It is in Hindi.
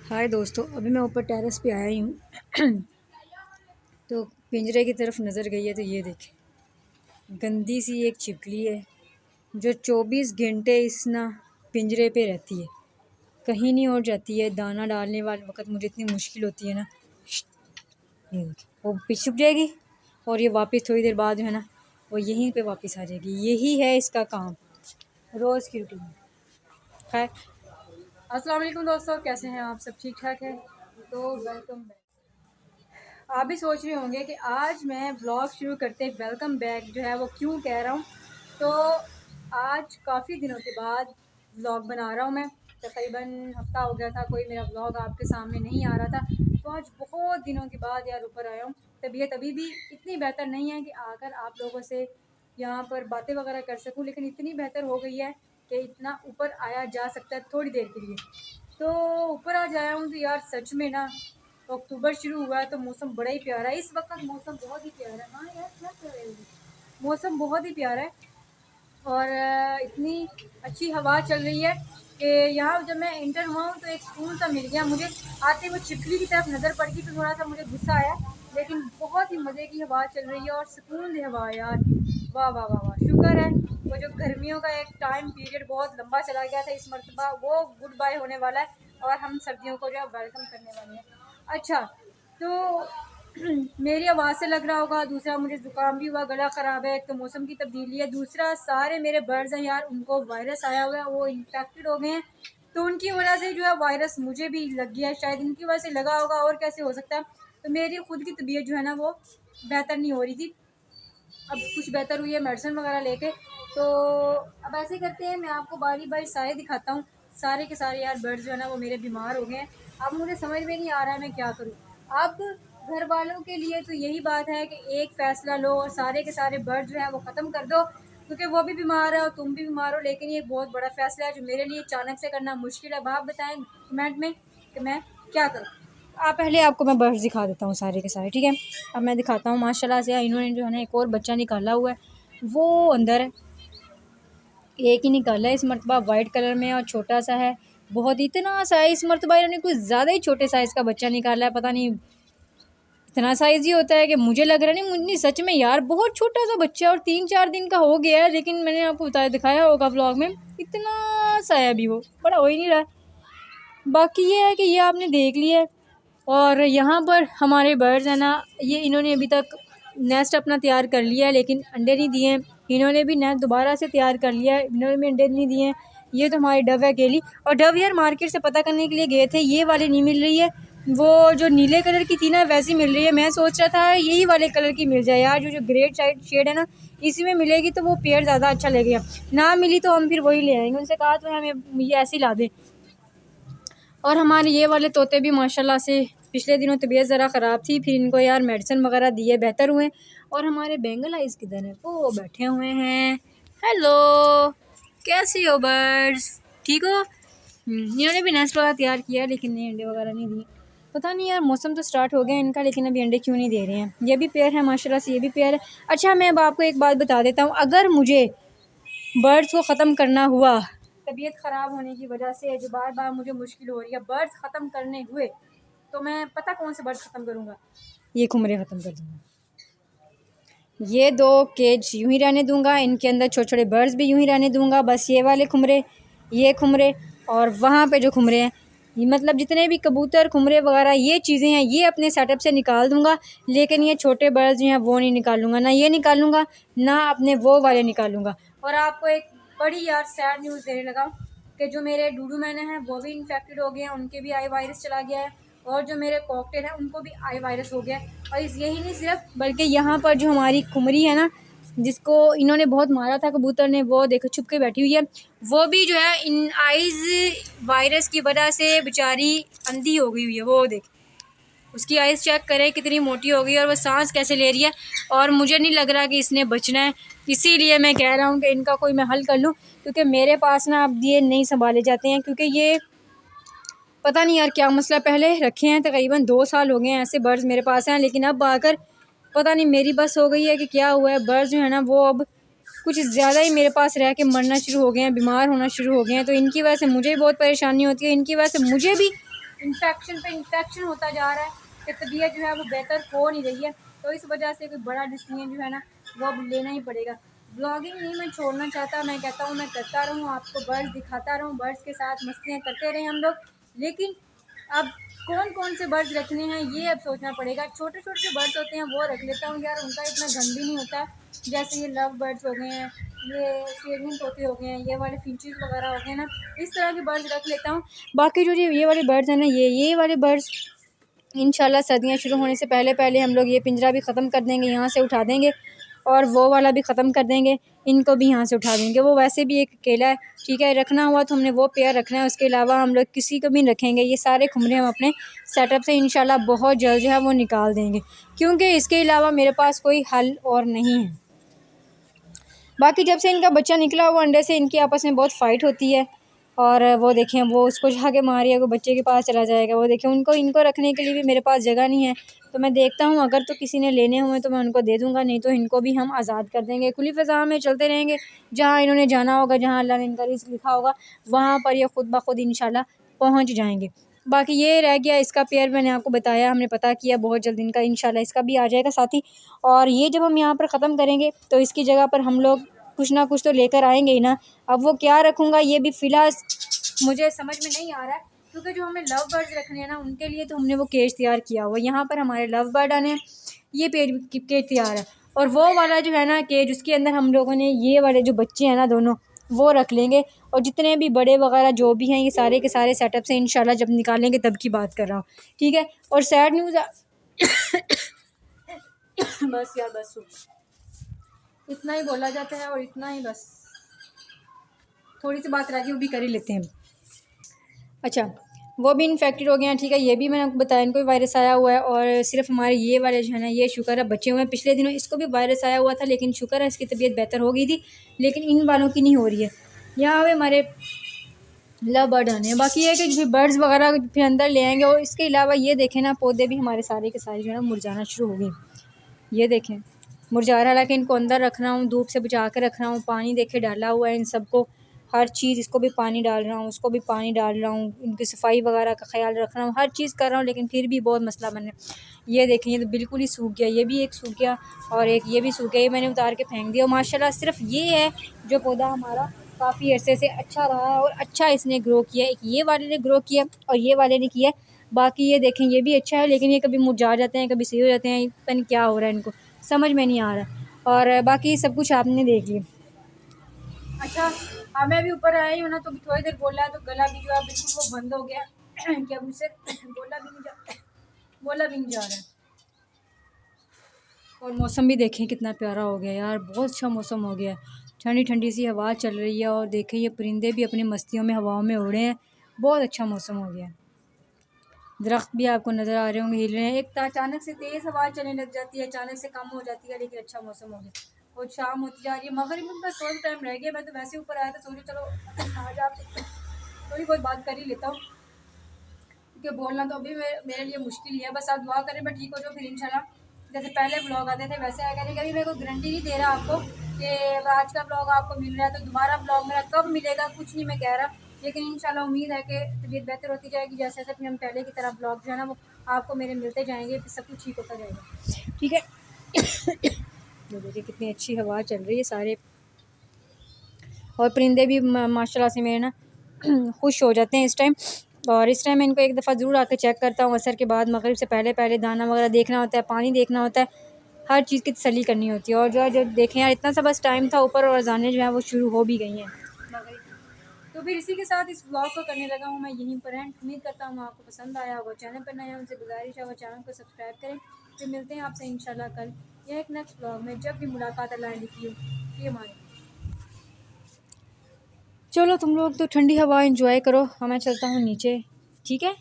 हाय दोस्तों, अभी मैं ऊपर टेरेस पे आया ही हूँ। तो पिंजरे की तरफ नज़र गई है तो ये देखें, गंदी सी एक छिपकली है जो 24 घंटे इस ना पिंजरे पे रहती है, कहीं नहीं और जाती है। दाना डालने वाले वक्त मुझे इतनी मुश्किल होती है ना, ये देखें वो पीछे छुप जाएगी और ये वापस थोड़ी देर बाद जो है ना वो यहीं पे वापस आ जाएगी। यही है इसका काम, रोज़ की रूटीन। खैर, अस्सलाम वालेकुम दोस्तों, कैसे हैं आप? सब ठीक ठाक है? तो वेलकम बैक। आप भी सोच रहे होंगे कि आज मैं व्लॉग शुरू करते वेलकम बैक जो है वो क्यों कह रहा हूँ। तो आज काफ़ी दिनों के बाद व्लॉग बना रहा हूँ मैं। तकरीबन हफ्ता हो गया था कोई मेरा व्लॉग आपके सामने नहीं आ रहा था। तो आज बहुत दिनों के बाद यार ऊपर आया हूँ। तबीयत अभी भी इतनी बेहतर नहीं है कि आकर आप लोगों से यहाँ पर बातें वगैरह कर सकूँ, लेकिन इतनी बेहतर हो गई है कि इतना ऊपर आया जा सकता है थोड़ी देर के लिए। तो ऊपर आज आया हूँ तो यार सच में ना अक्टूबर शुरू हुआ है तो मौसम बड़ा ही प्यारा है। इस वक्त मौसम बहुत ही प्यारा है। हाँ यार, क्या कर रहे हो? मौसम बहुत ही प्यारा है और इतनी अच्छी हवा चल रही है कि यहाँ जब मैं इंटर हुआ हूँ तो एक सुकून सा मिल गया मुझे। आते हुए छिपकली की तरफ नज़र पड़ गई तो थोड़ा सा मुझे गुस्सा आया, लेकिन बहुत ही मज़े की हवा चल रही है और सुकून दे हवा यार। वाह वाह वाह वाह, शुक्र है वो जो गर्मियों का एक टाइम पीरियड बहुत लंबा चला गया था, इस मरतबा वो गुड बाय होने वाला है और हम सर्दियों को जो है वेलकम करने वाले हैं। अच्छा, तो मेरी आवाज़ से लग रहा होगा, दूसरा मुझे ज़ुकाम भी हुआ, गला ख़राब है। एक तो मौसम की तब्दीली है, दूसरा सारे मेरे बर्ड्स हैं यार उनको वायरस आया हुआ है, वो इन्फेक्टेड हो गए हैं। तो उनकी वजह से जो है वायरस मुझे भी लग गया है, शायद इनकी वजह से लगा होगा, और कैसे हो सकता है। तो मेरी खुद की तबीयत जो है ना वो बेहतर नहीं हो रही थी, अब कुछ बेहतर हुई है मेडिसिन वगैरह लेके। तो अब ऐसे करते हैं, मैं आपको बारी बारी सारे दिखाता हूँ। सारे के सारे यार बर्ड्स जो है ना वो मेरे बीमार हो गए हैं। अब मुझे समझ में नहीं आ रहा है मैं क्या करूँ। अब घर वालों के लिए तो यही बात है कि एक फ़ैसला लो और सारे के सारे बर्ड्स जो है वो ख़त्म कर दो, क्योंकि वो भी बीमार है और तुम भी बीमार हो। लेकिन ये बहुत बड़ा फ़ैसला है जो मेरे लिए अचानक से करना मुश्किल है। अब आप बताएं कमेंट में कि मैं क्या करूँ। पहले आपको मैं बर्ड्स दिखा देता हूँ सारे के सारे, ठीक है। अब मैं दिखाता हूँ, माशाल्लाह से इन्होंने जो है ना एक और बच्चा निकाला हुआ है, वो अंदर है। एक ही निकाला है इस मरतबा, वाइट कलर में और छोटा सा है बहुत। इतना सा है इस मरतबा, इन्होंने कुछ ज़्यादा ही छोटे साइज़ का बच्चा निकाला है। पता नहीं इतना साइज़ ही होता है कि मुझे लग रहा नहीं, मुझे सच में यार बहुत छोटा सा बच्चा और 3-4 दिन का हो गया है। लेकिन मैंने आपको बताया, दिखाया होगा व्लॉग में, इतना सा है अभी, वो बड़ा हो ही नहीं रहा है। बाकी ये है कि ये आपने देख लिया है। और यहाँ पर हमारे बर्ड्स हैं ना, ये इन्होंने अभी तक नेस्ट अपना तैयार कर लिया है लेकिन अंडे नहीं दिए हैं। इन्होंने भी नेस्ट दोबारा से तैयार कर लिया है, इन्होंने भी अंडे नहीं दिए हैं। ये तो हमारी डव है अकेली। और डव यार मार्केट से पता करने के लिए गए थे, ये वाली नहीं मिल रही है, वो जो नीले कलर की थी ना वैसी मिल रही है। मैं सोच रहा था यही वाले कलर की मिल जाए यार, जो ग्रे साइड शेड है ना इसी में मिलेगी तो वो पेड़ ज़्यादा अच्छा लगेगा। ना मिली तो हम फिर वही ले आएंगे, उनसे कहा तो हमें ये ऐसे ही ला दें। और हमारे ये वाले तोते भी माशाल्लाह से पिछले दिनों तबीयत ज़रा ख़राब थी, फिर इनको यार मेडिसिन वगैरह दिए, बेहतर हुए। और हमारे बेंगल आइज़ किधर हैं? वो बैठे हुए हैं। हेलो, कैसी हो बर्ड्स? ठीक हो? इन्होंने भी नेस्ट वगैरह तैयार किया है लेकिन अंडे वगैरह नहीं दिए। पता नहीं यार, मौसम तो स्टार्ट हो गया इनका लेकिन अभी अंडे क्यों नहीं दे रहे हैं। ये भी पेयर है माशाल्लाह से, ये भी पेयर है। अच्छा, मैं अब आपको एक बात बता देता हूँ, अगर मुझे बर्ड्स को ख़त्म करना हुआ, तबीयत ख़राब होने की वजह से जो बार बार मुझे मुश्किल हो रही है, बर्ड्स ख़त्म करने हुए, तो मैं पता कौन से बर्ड्स ख़त्म करूँगा? ये खुमरे ख़त्म कर दूँगा। ये 2 केज यूँ ही रहने दूँगा, इनके अंदर छोटे छोटे बर्ड्स भी यूँ ही रहने दूँगा। बस ये वाले खुमरे, ये खुमरे और वहाँ पे जो खुमरे हैं, ये मतलब जितने भी कबूतर खुमरे वगैरह ये चीज़ें हैं, ये अपने सेटअप से निकाल दूँगा। लेकिन ये छोटे बर्ड्स जो हैं वो नहीं निकालूँगा, ना ये निकालूँगा ना अपने वो वाले निकालूँगा। और आपको एक बड़ी यार सैड न्यूज़ देने लगा कि जो मेरे डूडू मैने हैं वो भी इन्फेक्टेड हो गए हैं, उनके भी आई वायरस चला गया है। और जो मेरे कॉकटेल हैं उनको भी आई वायरस हो गया है। और यही नहीं सिर्फ, बल्कि यहाँ पर जो हमारी खुमरी है ना, जिसको इन्होंने बहुत मारा था कबूतर ने, वो देखो छुप के बैठी हुई है, वो भी जो है इन आइज़ वायरस की वजह से बेचारी अंधी हो गई हुई है। वो देख, उसकी आइज़ चेक करें कितनी मोटी हो गई और वो सांस कैसे ले रही है। और मुझे नहीं लग रहा कि इसने बचना है, इसीलिए मैं कह रहा हूँ कि इनका कोई मैं हल कर लूँ, क्योंकि मेरे पास ना अब ये नहीं संभाले जाते हैं। क्योंकि ये पता नहीं यार क्या मसला, पहले रखे हैं तकरीबन 2 साल हो गए हैं ऐसे बर्ड्स मेरे पास हैं, लेकिन अब आकर पता नहीं मेरी बस हो गई है कि क्या हुआ है। बर्ड्स जो है ना वो अब कुछ ज़्यादा ही मेरे पास रह के मरना शुरू हो गए हैं, बीमार होना शुरू हो गए हैं। तो इनकी वजह से मुझे भी बहुत परेशानी होती है, इनकी वजह से मुझे भी इन्फेक्शन पे इन्फेक्शन होता जा रहा है कि तबीयत जो है वो बेहतर हो नहीं रही है। तो इस वजह से कोई बड़ा डिसीजन जो है ना वो अब लेना ही पड़ेगा। ब्लॉगिंग नहीं मैं छोड़ना चाहता, मैं कहता हूँ मैं करता रहूँ, आपको बर्ड्स दिखाता रहूँ, बर्ड्स के साथ मस्तियाँ करते रहें हम लोग। लेकिन अब कौन कौन से बर्ड्स रखने हैं ये अब सोचना पड़ेगा। छोटे छोटे जो बर्ड्स होते हैं वो रख लेता हूँ यार, उनका इतना गंद भी नहीं होता। जैसे ये लव बर्ड्स हो गए हैं, ये शेरनी तोते हो गए हैं, ये वाले फिंचेस वगैरह हो गए ना, इस तरह के बर्ड्स रख लेता हूँ। बाकी जो ये वाले बर्ड्स हैं ना, ये वाले बर्ड्स इंशाल्लाह सर्दियाँ शुरू होने से पहले पहले हम लोग ये पिंजरा भी ख़त्म कर देंगे, यहाँ से उठा देंगे, और वो वाला भी ख़त्म कर देंगे, इनको भी यहाँ से उठा देंगे। वो वैसे भी एक अकेला है, ठीक है, रखना हुआ तो हमने वो पेयर रखना है, उसके अलावा हम लोग किसी को भी रखेंगे। ये सारे खुमरे हम अपने सेटअप से इंशाल्लाह बहुत जल्द जो है वो निकाल देंगे, क्योंकि इसके अलावा मेरे पास कोई हल और नहीं है। बाकी जब से इनका बच्चा निकला हुआ अंडे से, इनकी आपस में बहुत फ़ाइट होती है, और वो देखें वो उसको जाके मारिए, वो बच्चे के पास चला जाएगा। वो देखें इनको रखने के लिए भी मेरे पास जगह नहीं है। तो मैं देखता हूँ अगर तो किसी ने लेने हुए तो मैं उनको दे दूँगा, नहीं तो इनको भी हम आज़ाद कर देंगे। खुली फ़ज़ा में चलते रहेंगे, जहाँ इन्होंने जाना होगा, जहाँ अल्लाह ने इनका रिज़्क़ लिखा होगा, वहाँ पर ये ख़ुद ब खुद इंशाल्लाह पहुँच जाएंगे। बाकी ये रह गया इसका पेयर, मैंने आपको बताया, हमने पता किया, बहुत जल्द इनका इंशाल्लाह इसका भी आ जाएगा साथी। और ये जब हम यहाँ पर ख़त्म करेंगे तो इसकी जगह पर हम लोग कुछ ना कुछ तो लेकर आएंगे ही ना। अब वो क्या रखूँगा ये भी फ़िलहाल मुझे समझ में नहीं आ रहा है, क्योंकि जो हमें लव बर्ड्स रखने हैं ना उनके लिए तो हमने वो केज तैयार किया हुआ। यहाँ पर हमारे लव बर्ड आने हैं, ये केज तैयार है, और वो वाला जो है ना केज, उसके अंदर हम लोगों ने ये वाले जो बच्चे हैं ना दोनों वो रख लेंगे। और जितने भी बड़े वगैरह जो भी हैं ये सारे के सारे सेटअप से इंशाल्लाह जब निकालेंगे तब की बात कर रहा हूँ, ठीक है। और सैड न्यूज़ बस यार बस इतना ही बोला जाता है, और इतना ही बस, थोड़ी सी बात रह गई वो भी कर ही लेते हैं। अच्छा, वो भी इन्फेक्टेड हो गए हैं, ठीक है, ये भी मैंने आपको बताया, इनको भी वायरस आया हुआ है। और सिर्फ हमारे ये वाले जो है ना, ये शुक्र है बचे हुए हैं। पिछले दिनों इसको भी वायरस आया हुआ था, लेकिन शुक्र है इसकी तबीयत बेहतर हो गई थी, लेकिन इन वालों की नहीं हो रही है। यहाँ पे हमारे लव बर्ड आने हैं। बाकी ये है कि बर्ड्स वगैरह फिर अंदर ले आएंगे। और इसके अलावा ये देखें ना, पौधे भी हमारे सारे के सारे जो है ना मुरझाना शुरू हो गए। ये देखें मुरझा रहा है, हालांकि इनको अंदर रख रहा हूँ, धूप से बचा कर रख रहा हूँ, पानी देखे डाला हुआ है इन सबको, हर चीज़, इसको भी पानी डाल रहा हूँ, उसको भी पानी डाल रहा हूँ, इनकी सफाई वगैरह का ख्याल रख रहा हूँ, हर चीज़ कर रहा हूँ, लेकिन फिर भी बहुत मसला बन रहा है। ये देखें ये तो बिल्कुल ही सूख गया, ये भी एक सूख गया, और एक ये भी सूख गया, ये मैंने उतार के फेंक दिया। माशाल्लाह सिर्फ ये है जो पौधा हमारा काफ़ी अरसे से अच्छा रहा है, और अच्छा इसने ग्रो किया। एक ये वाले ने ग्रो किया और ये वाले ने किया। बाकी ये देखें ये भी अच्छा है, लेकिन ये कभी मुरझा जाते हैं, कभी सही हो जाते हैं, पता नहीं क्या हो रहा है इनको, समझ में नहीं आ रहा। और बाकी सब कुछ आपने देख लिया। अच्छा, हाँ मैं भी ऊपर आई हूँ ना, तो थोड़ी देर बोला है तो गला भी जो है बिल्कुल वो बंद हो गया कि अब मुझसे बोला भी नहीं जा रहा है। और मौसम भी देखें कितना प्यारा हो गया यार, बहुत अच्छा मौसम हो गया, ठंडी ठंडी सी हवा चल रही है, और देखें ये परिंदे भी अपनी मस्तियों में हवाओं में उड़े हैं, बहुत अच्छा मौसम हो गया। दरख्त भी आपको नज़र आ रहे होंगे हिल रहे हैं। एक तो अचानक से तेज़ हवा चलने लग जाती है, अचानक से कम हो जाती है, लेकिन अच्छा मौसम हो गया। और शाम होती जा रही है, मगरिब में बस थोड़ा टाइम रह गया। मैं तो वैसे ऊपर आया था, सोचा चलो आज आपसे थोड़ी बहुत बात कर ही लेता हूँ, क्योंकि बोलना तो अभी मेरे लिए मुश्किल ही है। बस आप दुआ करें मैं ठीक हो जाऊँ, फिर इंशाल्लाह जैसे पहले ब्लॉग आते थे वैसे आएगा। नहीं, कभी मेरे को गारंटी नहीं दे रहा आपको कि आज का ब्लॉग आपको मिल रहा है तो दोबारा ब्लॉग मेरा कब मिलेगा, कुछ नहीं मैं कह रहा, लेकिन इंशाल्लाह उम्मीद है कि तबीयत बेहतर होती जाएगी। जैसे जैसे फिर हम पहले की तरह ब्लॉग जो है ना वो आपको मेरे मिलते जाएंगे, फिर सब कुछ ठीक होता जाएगा, ठीक है। ये देखिए कितनी अच्छी हवा चल रही है सारे, और परिंदे भी माशाल्लाह से मेरे ना खुश हो जाते हैं इस टाइम। और इस टाइम मैं इनको एक दफ़ा ज़रूर आकर चेक करता हूँ, असर के बाद, मगरिब से पहले पहले दाना वगैरह देखना होता है, पानी देखना होता है, हर चीज़ की तसल्ली करनी होती है। और जो देखें यार इतना सा बस टाइम था ऊपर, और अज़ानें जो है वो शुरू हो भी गई हैं मगरिब। तो फिर इसी के साथ इस ब्लॉग को करने लगा हूँ मैं यहीं पर एंड। उम्मीद करता हूँ आपको पसंद आया होगा। चैनल पर नया उनसे गुजारिश है वो चैनल को सब्सक्राइब करें। फिर मिलते हैं आपसे इंशाल्लाह कल या एक नेक्स्ट ब्लॉग में, जब भी मुलाकात अल्लाह ने लिखी हो। ये माने चलो तुम लोग तो ठंडी हवा एंजॉय करो, मैं चलता हूँ नीचे, ठीक है।